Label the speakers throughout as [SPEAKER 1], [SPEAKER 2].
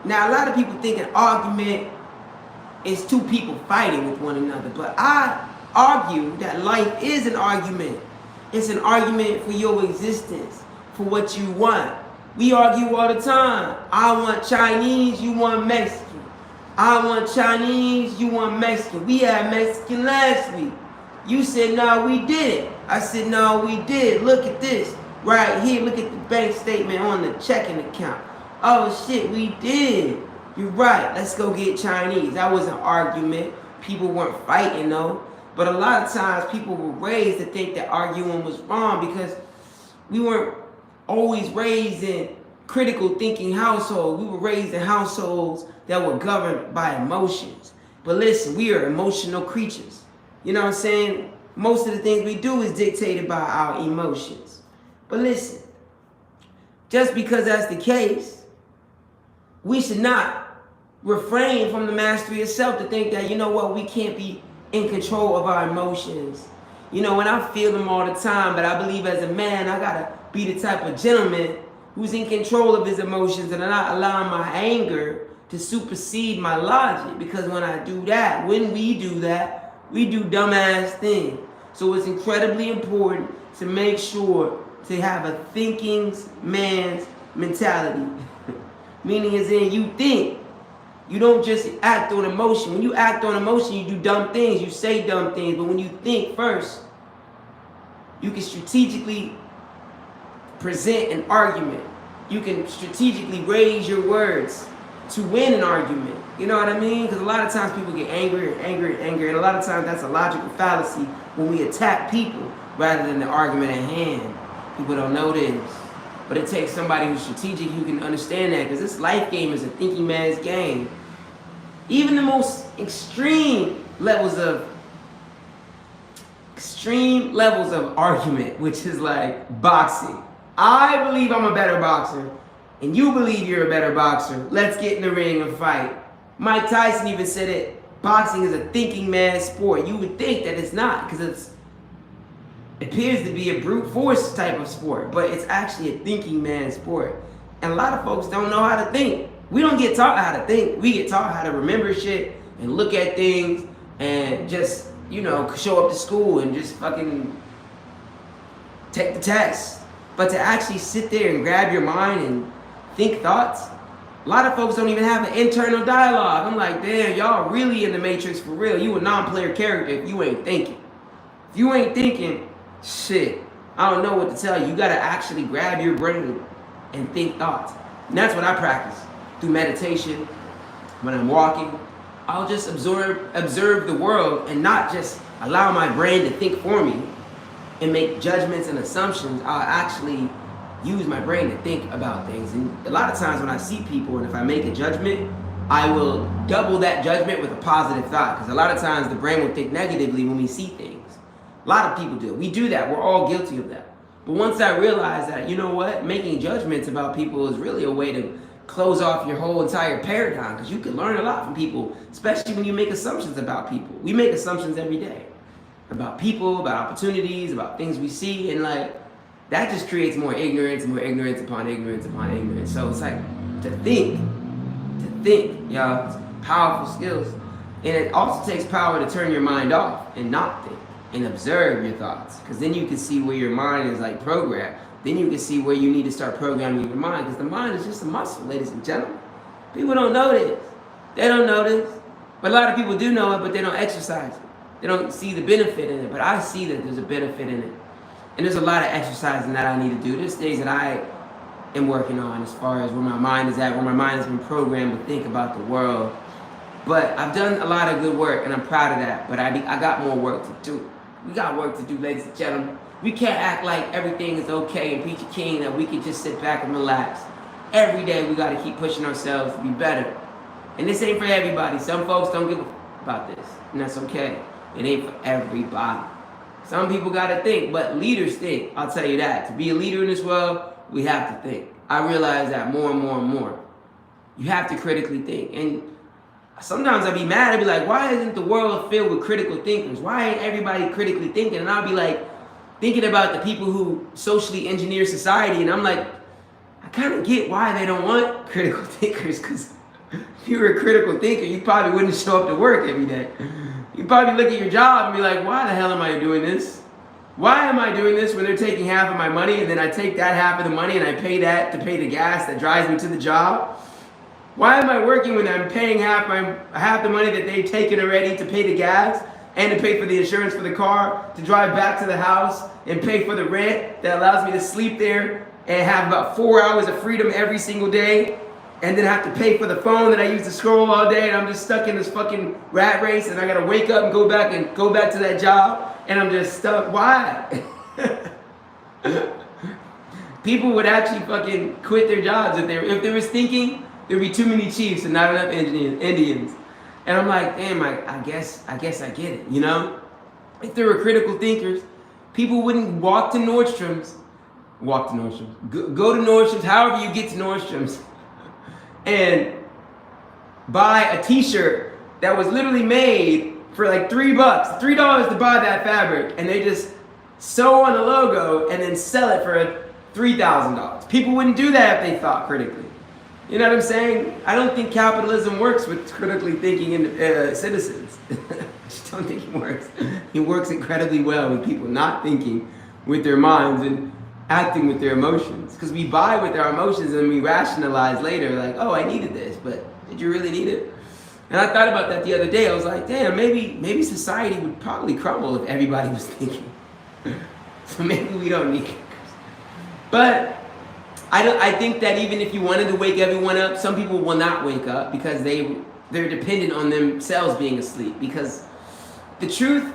[SPEAKER 1] Now, a lot of people think an argument is two people fighting with one another, but I argue that life is an argument. It's an argument for your existence, for what you want. We argue all the time. I want Chinese, you want Mexican. I want Chinese, you want Mexican. We had Mexican last week. You said, no, we didn't. I said, no, we did. Look at this. Right here, look at the bank statement on the checking account. Oh, shit, we did. You're right. Let's go get Chinese. That was an argument. People weren't fighting, though. But a lot of times, people were raised to think that arguing was wrong because we weren't always raised in critical thinking households. We were raised in households that were governed by emotions. But listen, we are emotional creatures. You know what I'm saying? Most of the things we do is dictated by our emotions. But listen, just because that's the case, we should not refrain from the mastery of self to think that, you know what, we can't be in control of our emotions. You know, and I feel them all the time, but I believe as a man, I gotta be the type of gentleman who's in control of his emotions and not allowing my anger to supersede my logic. Because when I do that, when we do that, we do dumbass things. So it's incredibly important to make sure to have a thinking man's mentality. Meaning as in you think. You don't just act on emotion. When you act on emotion, you do dumb things. You say dumb things. But when you think first, you can strategically present an argument. You can strategically raise your words to win an argument. You know what I mean? Because a lot of times people get angry and angry and angry. And a lot of times that's a logical fallacy when we attack people rather than the argument at hand. People don't know this. But it takes somebody who's strategic who can understand that, because this life game is a thinking man's game. Even the most extreme levels of argument, which is like boxing. I believe I'm a better boxer, and you believe you're a better boxer. Let's get in the ring and fight. Mike Tyson even said it. Boxing is a thinking man's sport. You would think that it's not, because it appears to be a brute force type of sport, but it's actually a thinking man's sport. And a lot of folks don't know how to think. We don't get taught how to think. We get taught how to remember shit and look at things and just, you know, show up to school and just fucking take the test. But to actually sit there and grab your mind and think thoughts, a lot of folks don't even have an internal dialogue. I'm like, damn, y'all really in the Matrix for real. You a non-player character if you ain't thinking. If you ain't thinking, shit, I don't know what to tell you. You gotta actually grab your brain and think thoughts. And that's what I practice through meditation. When I'm walking, I'll just observe the world and not just allow my brain to think for me and make judgments and assumptions. I'll actually use my brain to think about things. And a lot of times when I see people and if I make a judgment, I will double that judgment with a positive thought. Because a lot of times the brain will think negatively when we see things. A lot of people do. We do that. We're all guilty of that. But once I realized that, you know what, making judgments about people is really a way to close off your whole entire paradigm, because you can learn a lot from people, especially when you make assumptions about people. We make assumptions every day about people, about opportunities, about things we see, and like that just creates more ignorance upon ignorance upon ignorance. So it's like to think, y'all, it's powerful skills. And it also takes power to turn your mind off and not think and observe your thoughts, because then you can see where your mind is like programmed. Then you can see where you need to start programming your mind, because the mind is just a muscle, ladies and gentlemen. People don't know this. They don't know this. But a lot of people do know it, but they don't exercise it. They don't see the benefit in it, but I see that there's a benefit in it. And there's a lot of exercising that I need to do. There's things that I am working on as far as where my mind is at, where my mind has been programmed to think about the world. But I've done a lot of good work, and I'm proud of that. But I got more work to do. We got work to do, ladies and gentlemen. We can't act like everything is okay and peachy keen, that we can just sit back and relax. Every day we got to keep pushing ourselves to be better. And this ain't for everybody. Some folks don't give a about this, and that's okay. It ain't for everybody. Some people got to think, but leaders think. I'll tell you that. To be a leader in this world, we have to think. I realize that more and more and more. You have to critically think. And sometimes I'll be mad. I'll be like, why isn't the world filled with critical thinkers? Why ain't everybody critically thinking? And I'll be like, thinking about the people who socially engineer society, and I'm like, I kind of get why they don't want critical thinkers, because If you were a critical thinker, you probably wouldn't show up to work every day. You'd probably look at your job and be like, why the hell am I doing this? Why am I doing this when they're taking half of my money and then I take that half of the money and I pay that to pay the gas that drives me to the job? Why am I working when I'm paying half the money that they've taken already to pay the gas and to pay for the insurance for the car, to drive back to the house and pay for the rent that allows me to sleep there and have about 4 hours of freedom every single day, and then have to pay for the phone that I use to scroll all day, and I'm just stuck in this fucking rat race, and I gotta wake up and go back to that job, and I'm just stuck. Why? People would actually fucking quit their jobs if they was thinking there'd be too many chiefs and not enough Indians. And I'm like, damn, I guess I get it, you know? If they were critical thinkers, people wouldn't go to Nordstrom's, go to Nordstrom's, however you get to Nordstrom's, and buy a t-shirt that was literally made for like $3 to buy that fabric, and they just sew on the logo and then sell it for $3,000. People wouldn't do that if they thought critically. You know what I'm saying? I don't think capitalism works with critically thinking citizens. I just don't think it works. It works incredibly well with people not thinking with their minds and acting with their emotions. Because we buy with our emotions and we rationalize later like, oh, I needed this, but did you really need it? And I thought about that the other day. I was like, damn, maybe society would probably crumble if everybody was thinking. So maybe we don't need it. But I think that even if you wanted to wake everyone up, some people will not wake up because they're dependent on themselves being asleep. Because the truth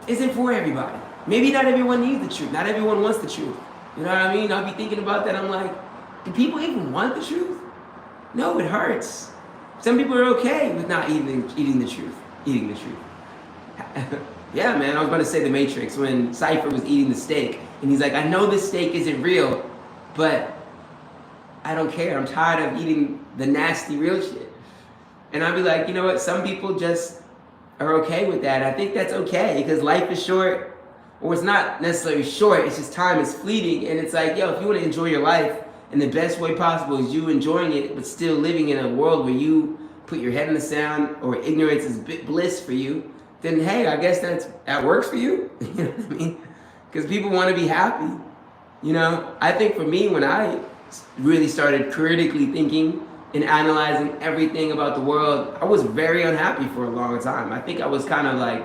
[SPEAKER 1] isn't for everybody. Maybe not everyone needs the truth. Not everyone wants the truth. You know what I mean? I'll be thinking about that. I'm like, do people even want the truth? No, it hurts. Some people are okay with not eating the truth. Yeah, man, I was about to say The Matrix when Cypher was eating the steak. And he's like, I know this steak isn't real, but I don't care. I'm tired of eating the nasty real shit. And I'd be like, you know what? Some people just are okay with that. I think that's okay because life is short. Or it's not necessarily short, it's just time is fleeting. And it's like, yo, if you want to enjoy your life in the best way possible is you enjoying it, but still living in a world where you put your head in the sand or ignorance is bliss for you, then hey, I guess that works for you. You know what I mean? Because people want to be happy. You know, I think for me, when I really started critically thinking and analyzing everything about the world, I was very unhappy for a long time. I think I was kind of like,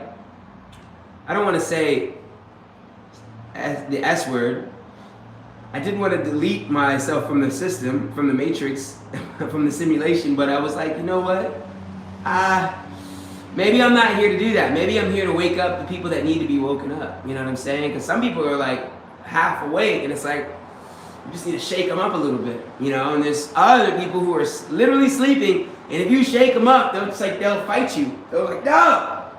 [SPEAKER 1] I don't want to say the S word. I didn't want to delete myself from the system, from the matrix, from the simulation, but I was like, you know what? Maybe I'm not here to do that. Maybe I'm here to wake up the people that need to be woken up. You know what I'm saying? Because some people are like half awake, and it's like, you just need to shake them up a little bit, you know? And there's other people who are literally sleeping, and if you shake them up, they'll fight you. They're like, no,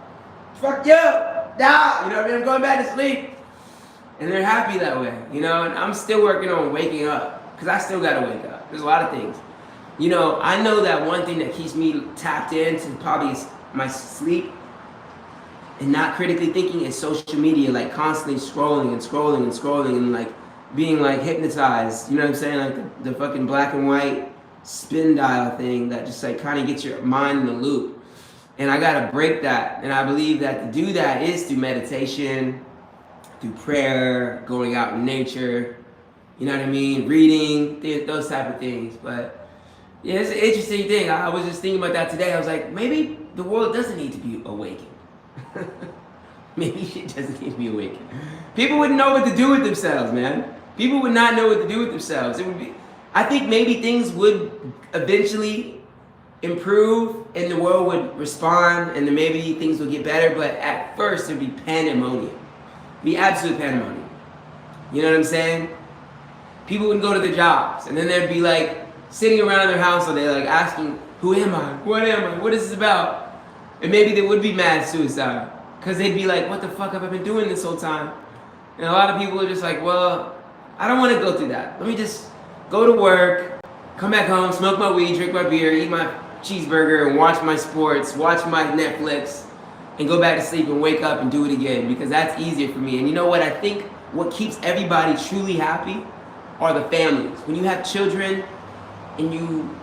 [SPEAKER 1] fuck you, no, you know what I mean? I'm going back to sleep. And they're happy that way, you know? And I'm still working on waking up, because I still gotta wake up. There's a lot of things. You know, I know that one thing that keeps me tapped into probably my sleep and not critically thinking is social media, like constantly scrolling and like being like hypnotized, you know what I'm saying? Like the fucking black and white spin dial thing that just like kind of gets your mind in the loop. And I gotta break that. And I believe that to do that is through meditation, through prayer, going out in nature, you know what I mean? Reading, those type of things. But yeah, it's an interesting thing. I was just thinking about that today. I was like, maybe the world doesn't need to be awakened. Maybe shit doesn't need to be awakened. People wouldn't know what to do with themselves, man. People would not know what to do with themselves. It would be, I think maybe things would eventually improve and the world would respond and then maybe things would get better, but at first it would be pandemonium. It'd be absolute pandemonium. You know what I'm saying? People wouldn't go to their jobs and then they'd be like sitting around their house all day like asking, who am I? What am I? What is this about? And maybe there would be mass suicide because they'd be like, what the fuck have I been doing this whole time? And a lot of people are just like, well, I don't want to go through that. Let me just go to work, come back home, smoke my weed, drink my beer, eat my cheeseburger, and watch my sports, watch my Netflix, and go back to sleep and wake up and do it again because that's easier for me. And you know what? I think what keeps everybody truly happy are the families. When you have children and you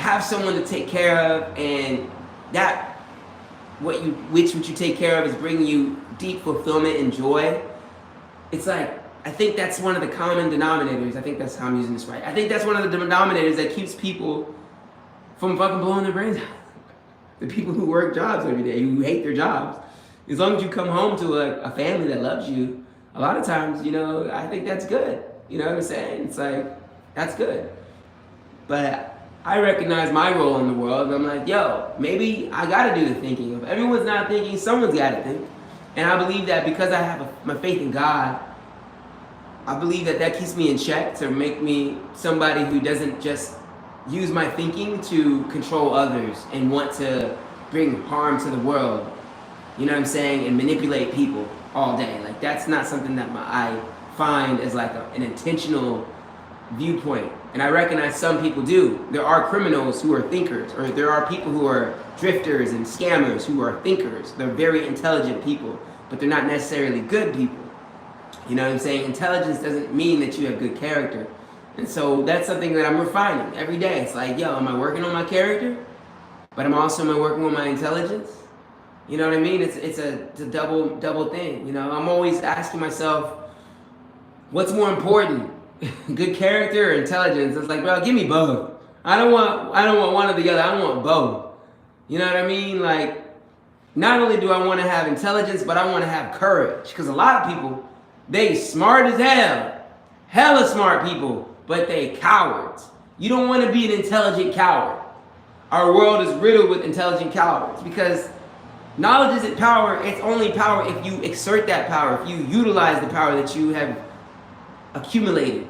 [SPEAKER 1] have someone to take care of, and that what you take care of is bringing you deep fulfillment and joy. It's like, I think that's one of the common denominators. I think that's how I'm using this right. I think that's one of the denominators that keeps people from fucking blowing their brains out. The people who work jobs every day, who hate their jobs. As long as you come home to a family that loves you, a lot of times, I think that's good. You know what I'm saying? It's like, that's good. But I recognize my role in the world, and I'm like, yo, maybe I gotta do the thinking. If everyone's not thinking, someone's gotta think. And I believe that because I have my faith in God, I believe that keeps me in check to make me somebody who doesn't just use my thinking to control others and want to bring harm to the world. You know what I'm saying? And manipulate people all day. Like, that's not something that I find as like an intentional viewpoint. And I recognize some people do. There are criminals who are thinkers, or there are people who are drifters and scammers who are thinkers. They're very intelligent people, but they're not necessarily good people. You know what I'm saying? Intelligence doesn't mean that you have good character. And so that's something that I'm refining every day. It's like, yo, am I working on my character? But am I working on my intelligence? You know what I mean? It's a double thing. I'm always asking myself, what's more important? Good character or intelligence? It's like, bro, give me both. I don't want one or the other. I want both. You know what I mean? Like, not only do I want to have intelligence, but I want to have courage. Because a lot of people, they smart as hell. Hella smart people, but they cowards. You don't want to be an intelligent coward. Our world is riddled with intelligent cowards, because knowledge isn't power. It's only power if you exert that power, if you utilize the power that you have accumulated.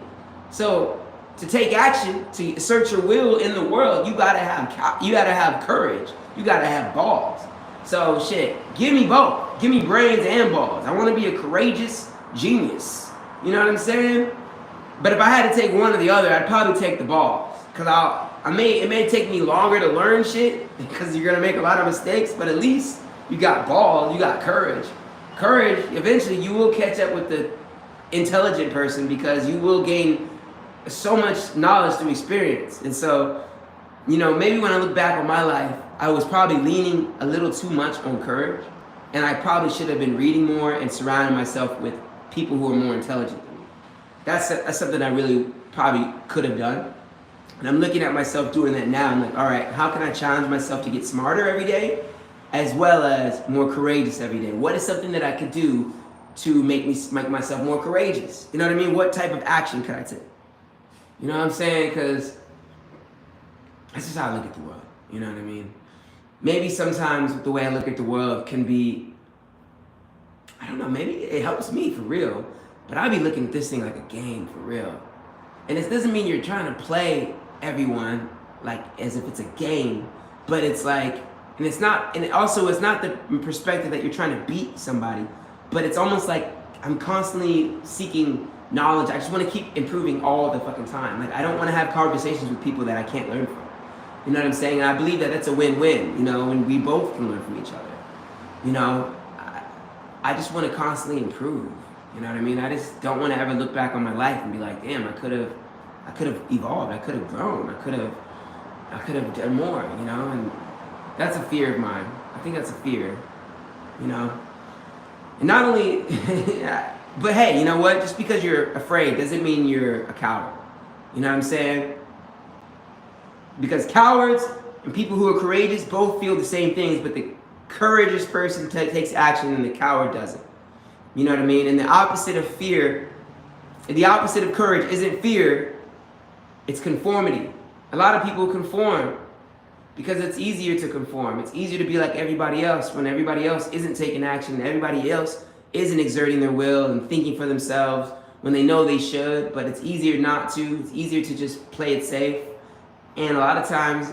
[SPEAKER 1] So to take action, to assert your will in the world, you gotta have courage. You gotta have balls. So shit, give me both. Give me brains and balls. I want to be a courageous genius. You know what I'm saying? But if I had to take one or the other, I'd probably take the balls, because it may take me longer to learn shit, because you're gonna make a lot of mistakes. But at least you got balls. You got courage. Courage. Eventually, you will catch up with the intelligent person, because you will gain so much knowledge through experience. And so, maybe when I look back on my life, I was probably leaning a little too much on courage, and I probably should have been reading more and surrounding myself with people who are more intelligent than me. That's something I really probably could have done. And I'm looking at myself doing that now. I'm like, all right, how can I challenge myself to get smarter every day, as well as more courageous every day? What is something that I could do to make myself more courageous? You know what I mean? What type of action could I take? You know what I'm saying? Because that's just how I look at the world. You know what I mean? Maybe sometimes the way I look at the world can be, I don't know, maybe it helps me for real, but I be looking at this thing like a game for real. And it doesn't mean you're trying to play everyone like as if it's a game, but it's like, and it's not the perspective that you're trying to beat somebody, but it's almost like I'm constantly seeking knowledge. I just want to keep improving all the fucking time. Like, I don't want to have conversations with people that I can't learn from. You know what I'm saying? And I believe that that's a win-win, and we both can learn from each other. I just want to constantly improve. You know what I mean? I just don't want to ever look back on my life and be like, damn, I could have evolved. I could have grown. I could have done more, and that's a fear of mine. I think that's a fear, And not only, but hey, you know what? Just because you're afraid doesn't mean you're a coward. You know what I'm saying? Because cowards and people who are courageous both feel the same things, but the courageous person takes action and the coward doesn't. You know what I mean? And the opposite of courage isn't fear, it's conformity. A lot of people conform because it's easier to conform. It's easier to be like everybody else when everybody else isn't taking action, and everybody else isn't exerting their will and thinking for themselves when they know they should, but it's easier not to. It's easier to just play it safe. And a lot of times,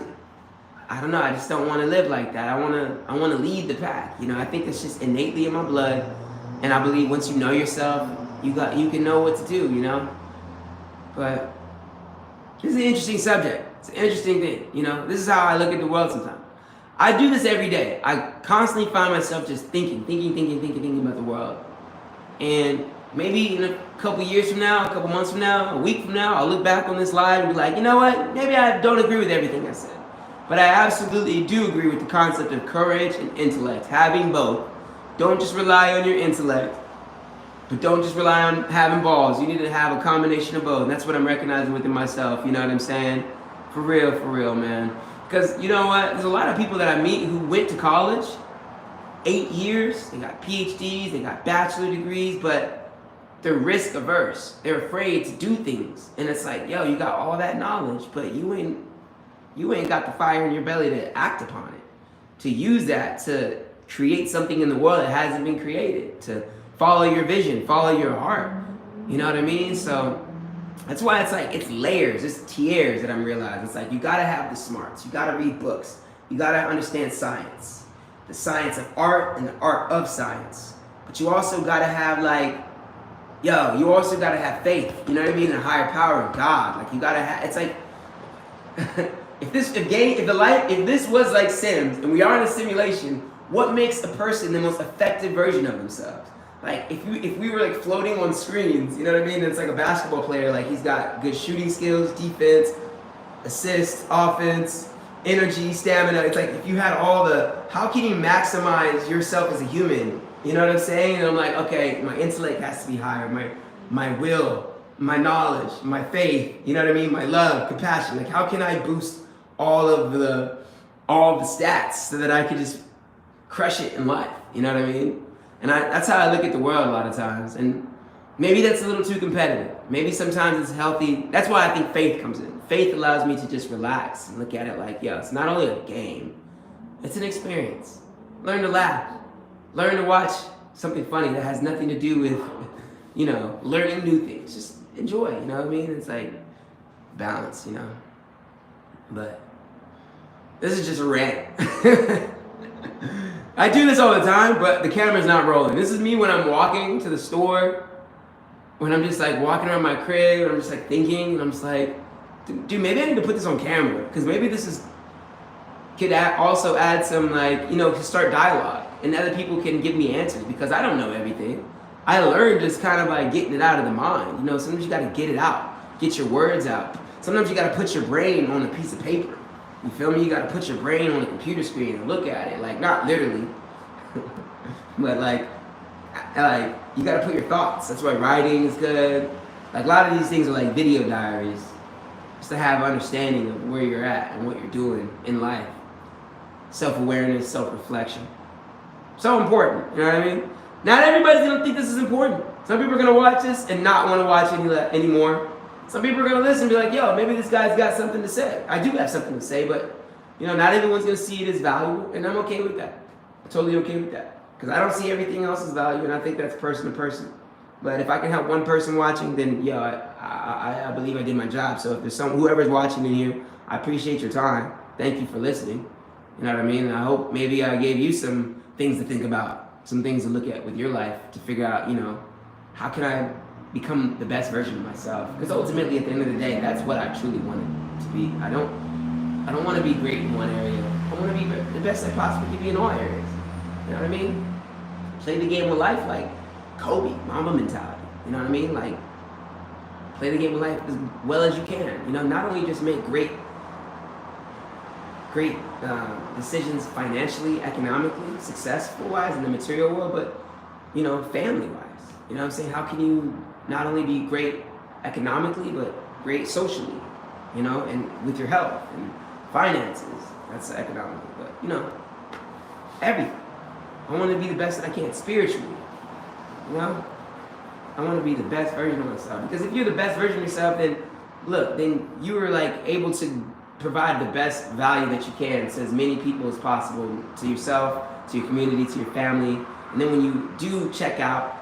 [SPEAKER 1] I don't know, I just don't want to live like that. I want to lead the pack. I think it's just innately in my blood. And I believe once you know yourself, you can know what to do, But this is an interesting subject. It's an interesting thing, This is how I look at the world sometimes. I do this every day. I constantly find myself just thinking about the world. And maybe in a couple years from now, a couple months from now, a week from now, I'll look back on this live and be like, you know what? Maybe I don't agree with everything I said. But I absolutely do agree with the concept of courage and intellect, having both. Don't just rely on your intellect, but don't just rely on having balls. You need to have a combination of both. And that's what I'm recognizing within myself. You know what I'm saying? For real, man. Because you know what? There's a lot of people that I meet who went to college, 8 years, they got PhDs, they got bachelor degrees, but they're risk averse. They're afraid to do things. And it's like, yo, you got all that knowledge, but you ain't got the fire in your belly to act upon it. To use that to create something in the world that hasn't been created. To follow your vision, follow your heart. You know what I mean? So that's why it's like, it's layers, it's tiers that I'm realizing. It's like, you gotta have the smarts, you gotta read books, you gotta understand science. The science of art and the art of science. But you also gotta have you also gotta have faith, you know what I mean? In a higher power of God. Like you gotta have, it's like, if this was like Sims and we are in a simulation, what makes a person the most effective version of themselves? Like if we were like floating on screens, you know what I mean? It's like a basketball player, like he's got good shooting skills, defense, assist, offense, energy, stamina. It's like if you had how can you maximize yourself as a human? You know what I'm saying? And I'm like, okay, my intellect has to be higher, my will, my knowledge, my faith, you know what I mean? My love, compassion. Like how can I boost all of the stats so that I could just crush it in life? You know what I mean? And that's how I look at the world a lot of times. And maybe that's a little too competitive. Maybe sometimes it's healthy. That's why I think faith comes in. Faith allows me to just relax and look at it like, yo, it's not only a game, it's an experience. Learn to laugh. Learn to watch something funny that has nothing to do with, you know, learning new things. Just enjoy, you know what I mean? It's like balance, you know? But this is just a rant. I do this all the time, but the camera's not rolling. This is me when I'm walking to the store, when I'm just like walking around my crib, and I'm just like thinking, and I'm just like, dude, maybe I need to put this on camera, because maybe could also add some, like, you know, to start dialogue, and other people can give me answers, because I don't know everything. I learned just kind of like getting it out of the mind. You know, sometimes you gotta get it out, get your words out. Sometimes you gotta put your brain on a piece of paper. You feel me? You gotta put your brain on a computer screen and look at it. Like, not literally, but like you gotta put your thoughts. That's why writing is good. Like a lot of these things are like video diaries, just to have understanding of where you're at and what you're doing in life. Self-awareness, self-reflection. So important, you know what I mean? Not everybody's gonna think this is important. Some people are gonna watch this and not wanna watch anymore. Some people are gonna listen and be like, yo, maybe this guy's got something to say. I do have something to say, but you know, not everyone's gonna see it as valuable, and I'm okay with that. I'm totally okay with that. Because I don't see everything else as value, and I think that's person to person. But if I can help one person watching, then yo, I believe I did my job. So if there's whoever's watching in here, I appreciate your time. Thank you for listening. You know what I mean? And I hope maybe I gave you some things to think about, some things to look at with your life to figure out, you know, how can I become the best version of myself? Because ultimately, at the end of the day, that's what I truly wanted to be. I don't want to be great in one area. I want to be the best I possibly can be in all areas. You know what I mean? Play the game of life like Kobe, Mamba mentality. You know what I mean? Like, play the game of life as well as you can. You know, not only just make great decisions financially, economically, successful-wise in the material world, but, you know, family-wise. You know what I'm saying? How can you not only be great economically, but great socially, you know, and with your health and finances? That's economical, but, you know, everything. I want to be the best that I can spiritually, you know? I want to be the best version of myself. Because if you're the best version of yourself, then, look, then you are, like, able to provide the best value that you can to as many people as possible, to yourself, to your community, to your family. And then when you do check out,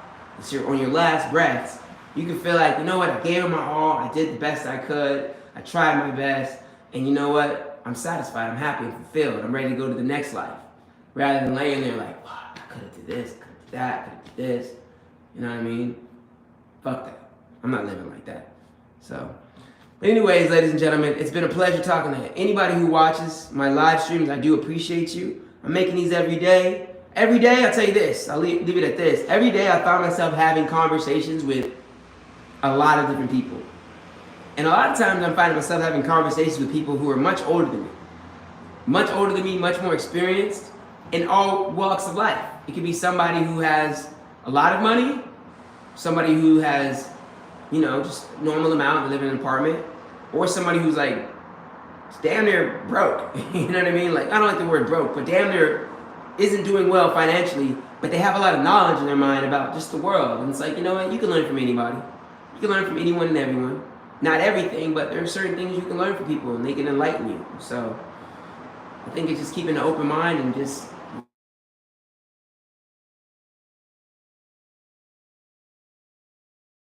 [SPEAKER 1] on your last breaths, you can feel like, you know what, I gave it my all, I did the best I could, I tried my best, and you know what, I'm satisfied, I'm happy, I'm fulfilled, I'm ready to go to the next life. Rather than laying there like, wow, I could have did this, could have did that, could have did this. You know what I mean? Fuck that. I'm not living like that. So, but anyways, ladies and gentlemen, it's been a pleasure talking to anybody who watches my live streams. I do appreciate you. I'm making these every day. Every day, I'll tell you this, I'll leave it at this. Every day I found myself having conversations with a lot of different people. And a lot of times I'm finding myself having conversations with people who are much older than me. much older than me, much more experienced in all walks of life. It could be somebody who has a lot of money, somebody who has, you know, just normal amount, live in an apartment, or somebody who's like damn near broke. You know what I mean? Like, I don't like the word broke, but damn near isn't doing well financially, but they have a lot of knowledge in their mind about just the world. And it's like, you know what? You can learn from anybody. You can learn from anyone and everyone. Not everything, but there are certain things you can learn from people and they can enlighten you. So I think it's just keeping an open mind and just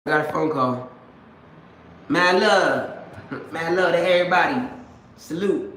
[SPEAKER 1] I got a phone call. Mad love. Mad love to everybody. Salute.